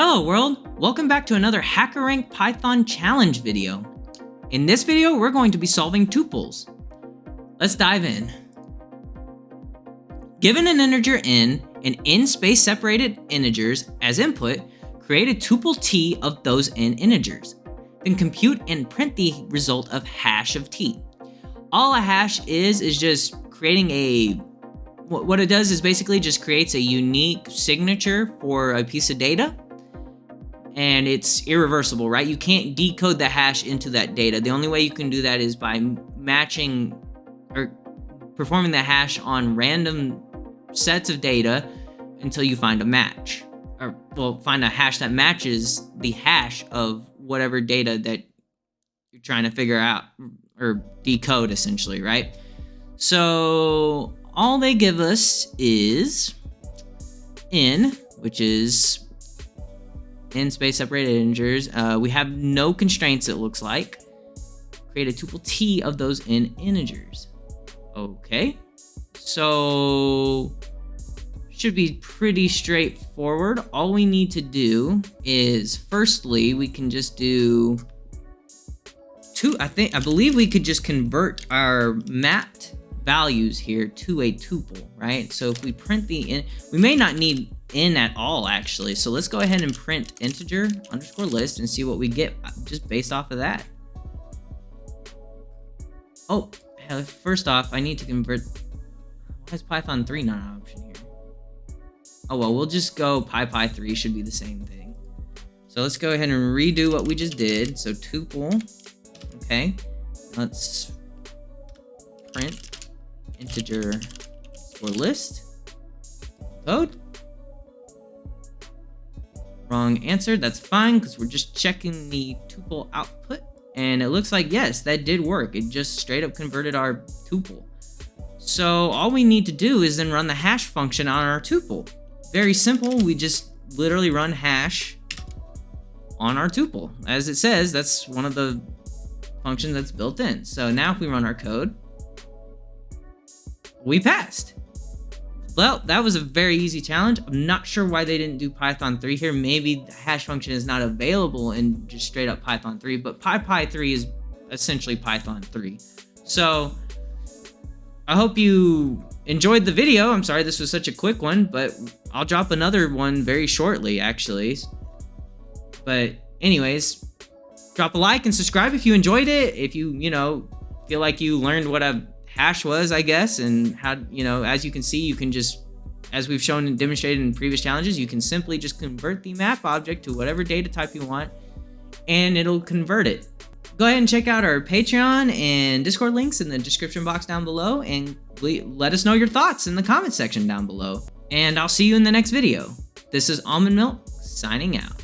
Hello world, welcome back to another HackerRank Python challenge video. In this video, we're going to be solving tuples. Let's dive in. Given an integer n and n space separated integers as input, create a tuple t of those n integers. Then compute and print the result of hash of t. All a hash is just creating what it does is basically just creates a unique signature for a piece of data. And it's irreversible, right? You can't decode the hash into that data. The only way you can do that is by matching or performing the hash on random sets of data until you find a match. Or, well, find a hash that matches the hash of whatever data that you're trying to figure out or decode, essentially, right? So all they give us is n, which is n space separated integers. We have no constraints, it looks like. Create a tuple t of those n integers. Okay, so should be pretty straightforward. All we need to do is, firstly, we can just do I believe we could just convert our mapped values here to a tuple, right? So if we print the n, we may not need n at all actually. So let's go ahead and print integer underscore list and see what we get just based off of that. Oh, first off, I need to convert. Why is Python 3 not an option here? Oh well, we'll just go py3 should be the same thing. So let's go ahead and redo what we just did. So tuple, okay. Let's print integer or list code. Wrong answer, that's fine because we're just checking the tuple output. And it looks like, yes, that did work. It just straight up converted our tuple. So all we need to do is then run the hash function on our tuple. Very simple, we just literally run hash on our tuple. As it says, that's one of the functions that's built in. So now if we run our code, we passed. Well, that was a very easy challenge. I'm not sure why they didn't do Python 3 here. Maybe the hash function is not available in just straight up Python 3, but py3 is essentially Python 3. So I hope you enjoyed the video. I'm sorry this was such a quick one, but I'll drop another one very shortly, actually. But anyways, drop a like and subscribe if you enjoyed it. If you feel like you learned what a hash was, I guess, and how, as you can see, you can just, as we've shown and demonstrated in previous challenges, you can simply just convert the map object to whatever data type you want, and it'll convert it. Go ahead and check out our Patreon and Discord links in the description box down below, and let us know your thoughts in the comment section down below. And I'll see you in the next video. This is Almond Milk, signing out.